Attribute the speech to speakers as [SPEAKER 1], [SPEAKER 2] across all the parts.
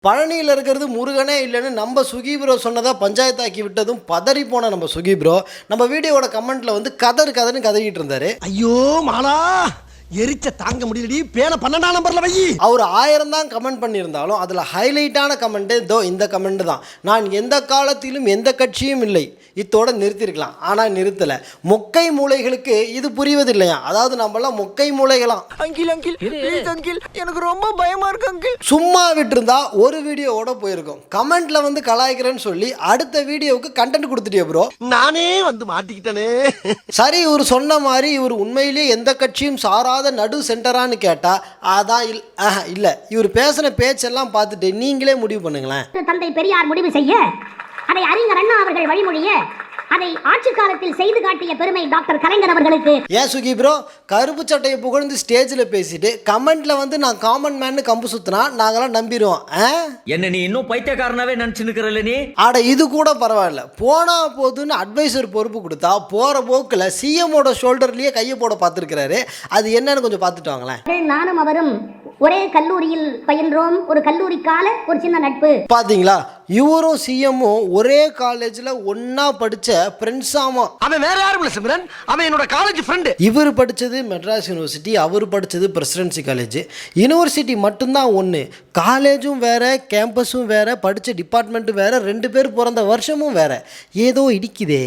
[SPEAKER 1] பழனியில் இருக்கிறது முருகனே இல்லைன்னு நம்ம சுகி ப்ரோ சொன்னதை பஞ்சாயத்தாக்கி விட்டதும் பதறி போன நம்ம சுகி ப்ரோ நம்ம வீடியோவோட கமெண்ட்ல வந்து கதறுன்னு கதறிட்டு இருந்தாரு.
[SPEAKER 2] ஐயோ மாலா எரிச்ச தாங்க முடியலடி பேன 12ஆம் நம்பர்ல வை.
[SPEAKER 1] அவர் 1000 தான் கமெண்ட் பண்ணியிருந்தாலும் அதில் ஹைலைட்டான கமெண்ட்டு இதோ இந்த கமெண்ட் தான். நான் எந்த காலத்திலும் எந்த கட்சியும் இல்லை, இத்தோட நிறுத்திருக்கலாம். ஆனால் நிறுத்தலை. மொக்கை மூளைகளுக்கு இது புரிவதில்லையா? அதாவது நம்மளாம் மொக்கை மூளைகளாம்.
[SPEAKER 2] அங்கிள் எனக்கு ரொம்ப பயமா இருக்கு அங்கிள்.
[SPEAKER 1] சும்மா விட்டுருந்தா ஒரு வீடியோவோட போயிருக்கும். கமெண்ட்ல வந்து கலாய்க்கிறேன்னு சொல்லி அடுத்த வீடியோவுக்கு கண்டென்ட் கொடுத்துட்டே ப்ரோ.
[SPEAKER 2] நானே வந்து மாட்டிக்கிட்டனே.
[SPEAKER 1] சரி, இவர் சொன்ன மாதிரி இவர் உண்மையிலேயே எந்த கட்சியும் சாரா நடு சென்டரான்னு கேட்டா அதான் இல்ல. இவர் பேசின பேச்செல்லாம் பார்த்துட்டு நீங்களே முடிவு பண்ணுங்களேன்.
[SPEAKER 3] தந்தை பெரியார் முடிவு செய்ய, அதை அறிஞர் அண்ணா அவர்கள் வழிமொழிய, அதை ஆட்சி காலத்தில் செய்து காட்டிய பெருமை டாக்டர் கலைஞர் அவர்களுக்கு.
[SPEAKER 1] ஏன் சுகி ப்ரோ கருப்பு சட்டையை புகழ்ந்து ஸ்டேஜில் பேசிட்டு கமெண்ட்ல வந்து நான் காமன் மேன் கம்பு சுத்தினா நாங்களாம் நம்பிடுவோம்.
[SPEAKER 4] என்ன நீ இன்னும் பைத்தியக்காரனாவே நினைச்சுக்கிறல நீ?
[SPEAKER 1] ஆட இது கூட பரவாயில்ல, போனா போதுன்னு அட்வைசர் பொறுப்பு கொடுத்தா போற போக்குல சிஎம்மோட ஷோல்டர்லயே கையை போட பார்த்துருக்கிறாரு. அது என்னன்னு கொஞ்சம் பார்த்துட்டு வாங்களேன்.
[SPEAKER 3] நானும் அவரும் ஒரே கல்லூரியில் பயின்றோம். ஒரு கல்லூரி கால ஒரு சின்ன நட்பு.
[SPEAKER 1] பாத்தீங்களா, இவரும் சிஎம்மும் ஒரே காலேஜ்ல ஒன்னா படிச்ச ஃப்ரெண்ட்ஸாமா.
[SPEAKER 2] அவன் வேற யாரும் இல்ல சிம்ரன், அவன் என்னோட காலேஜ் ஃப்ரெண்ட்.
[SPEAKER 1] இவர் படிச்சது மெட்ராஸ் யூனிவர்சிட்டி, அவர் படிச்சது பிரசிடென்சி காலேஜ். யூனிவர்சிட்டி மட்டும்தான் ஒன்று, காலேஜும் வேற கேம்பஸும் வேற, படிச்ச டிபார்ட்மெண்ட்டும் வேற, 2 பேர் பிறந்த வருஷமும் வேற. ஏதோ இடிக்குதே.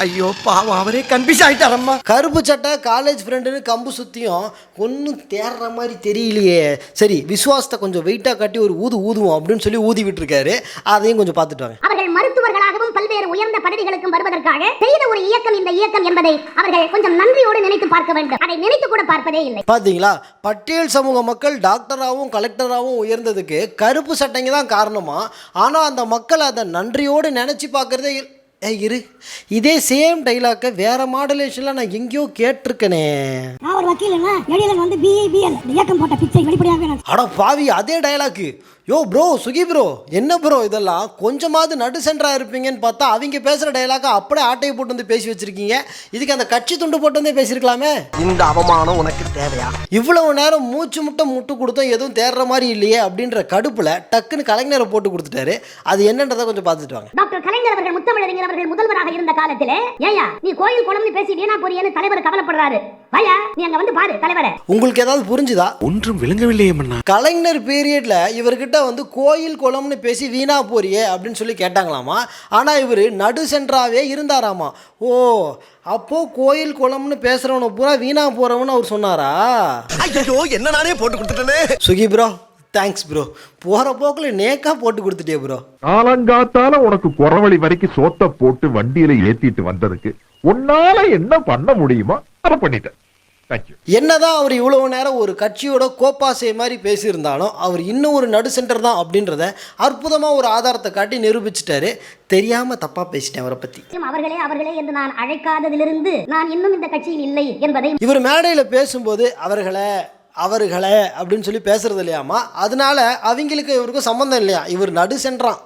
[SPEAKER 2] ஐயோ பாவம், அவரே கன்ஃபியூஸ் ஆயிட்டாரம்மா.
[SPEAKER 1] கருப்பு சட்டை காலேஜ் ஃப்ரெண்டுன்னு கம்பு சுத்தியும் ஒன்றும் தேர்ற மாதிரி தெரியலையே. சரி, விசுவாசத்தை கொஞ்சம் வெயிட்டா காட்டி ஒரு ஊதுவோம் அப்படின்னு சொல்லி ஊதி விட்டுருக்காரு. அதையும் கொஞ்சம் பார்த்துட்டு வாங்க.
[SPEAKER 3] அவர்கள் மருத்துவர்களாகவும் பல்வேறு உயர்ந்த பதவிகளுக்கும் வருவதற்காக செய்த ஒரு இயக்கம் இந்த இயக்கம் என்பதை அவர்கள் கொஞ்சம் நன்றியோடு நினைத்து பார்க்க வேண்டும். அதை நினைத்து கூட பார்ப்பதே இல்லை.
[SPEAKER 1] பாத்தீங்களா, பட்டியல் சமூக மக்கள் டாக்டராகவும் கலெக்டராகவும் உயர்ந்ததுக்கு கருப்பு சட்டைங்க தான் காரணமா. ஆனா அந்த மக்கள் அதை நன்றியோடு நினைச்சு பார்க்கறதே இரு. இதே சேம் டைலாக்க வேற மாடுலேஷன்ல நான் எங்கேயோ கேட்டிருக்கனே.
[SPEAKER 5] நான் ஒரு வக்கீலுங்க, எடியலன் வந்து பிஏபிஎல் இயக்கம் போட்ட பிச்சை வெளிப்படையாக.
[SPEAKER 1] அட பாவி, அதே டைலாக். யோ ப்ரோ, சுகி ப்ரோ, என்ன ப்ரோ இதெல்லாம்? கொஞ்சமாவது நடு சென்டரா இருப்பீங்கன்னு பார்த்தா அவங்க பேசுற டைலாக்க அப்படியே ஆட்டையை போட்டு வந்து பேசி வச்சிருக்கீங்க. இதுக்கு அந்த கட்சி துண்டு போட்டு வந்தே பேசியிருக்கலாமே.
[SPEAKER 2] இந்த அவமானம் உனக்கு தேவையா?
[SPEAKER 1] இவ்வளவு நேரம் மூச்சு முட்டு கொடுத்தோம், எதுவும் தேடுற மாதிரி இல்லையே அப்படின்ற கடுப்புல டக்குன்னு கலைஞரை போட்டு கொடுத்துட்டாரு. அது என்னன்றதை கொஞ்சம் பார்த்துட்டு வாங்க.
[SPEAKER 3] டாக்டர் கலைஞர் அவர்கள் முத்தமிழறிஞர் அவர்கள் முதல்வராக இருந்த காலத்திலே, ஏயா நீ கோயில் குளம்னு பேசி வீணா போறியேன்னு தலைவர் கவலைப்படுறாரு. வாயா நீ அங்க வந்து பாரு தலைவரை.
[SPEAKER 1] உங்களுக்கு ஏதாவது புரிஞ்சுதா?
[SPEAKER 6] ஒன்றும் விளங்கவில்லையே மன்னா.
[SPEAKER 1] கலைஞர் பீரியட்ல இவர்கிட்ட வந்து கோயில் குளம்னு பேசி வீணா போறியே அப்படின்னு சொல்லி கேட்டாங்களாமா. ஆனா இவர் நடு சென்றாவே இருந்தாராமா. ஓ, அப்போ கோயில் குளம்னு பேசுறவனை பூரா வீணா போறவன்னு அவர் சொன்னாரா?
[SPEAKER 2] ஐயோ, என்ன நானே போட்டு கொடுத்துட்டேனே.
[SPEAKER 1] சுகி ப்ரோ, தேங்க்ஸ் ப்ரோ. போற போக்குல நேக்கா போட்டு கொடுத்துட்டே ப்ரோ.
[SPEAKER 7] காலங்காத்தால உனக்கு குறவழி வரைக்கும் சோத்த போட்டு வண்டியில ஏத்திட்டு வந்ததுக்கு உன்னால என்ன பண்ண முடியுமா அதை பண்ணிட்டேன்.
[SPEAKER 1] என்னதான் அவர் இவ்வளவு நேரம் ஒரு கட்சியோட கோப்பாசை மாதிரி பேசியிருந்தாலும் அவர் இன்னும் ஒரு நடு சென்டர் தான் அப்படின்றத அற்புதமா ஒரு ஆதாரத்தை காட்டி நிரூபிச்சிட்டாரு. தெரியாம தப்பா பேசிட்டேன் அவரை பத்தி.
[SPEAKER 3] அவர்களே என்று நான் அழைக்காததிலிருந்து நான் இன்னும் இந்த கட்சியில் இல்லை என்பதை
[SPEAKER 1] இவர் மேடையில பேசும்போது அவர்களே அப்படின்னு சொல்லி பேசுறது இல்லையாமா. அதனால அவங்களுக்கு இவருக்கும் சம்பந்தம் இல்லையா. இவர் நடு சென்றான்.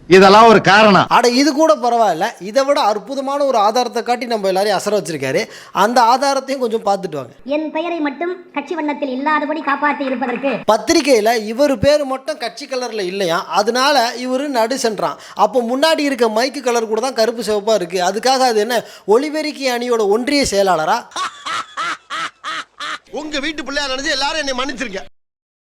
[SPEAKER 6] இதெல்லாம் ஒரு காரணம்.
[SPEAKER 1] அட இது கூட பரவாயில்ல, இதை விட அற்புதமான ஒரு ஆதாரத்தை காட்டி நம்ம எல்லாரையும் அசர வச்சிருக்காரு. அந்த ஆதாரத்தையும் கொஞ்சம் பார்த்துட்டு வாங்க.
[SPEAKER 3] என் பெயரை மட்டும் கட்சி வண்ணத்தில் இல்லாதபடி காப்பாற்றி இருப்பதற்கு
[SPEAKER 1] பத்திரிகையில இவர் பேர் மட்டும் கட்சி கலர்ல இல்லையா, அதனால இவரு நடு சென்றான். அப்போ முன்னாடி இருக்க மைக்கு கலர் கூட தான் கருப்பு சிவப்பா இருக்கு. அதுக்காக அது என்ன ஒளிபெருக்கி அணியோட ஒன்றிய செயலாளரா?
[SPEAKER 2] உங்க வீட்டு பிள்ளையா நினைச்சு எல்லாரும் என்னை மன்னிச்சிருங்க.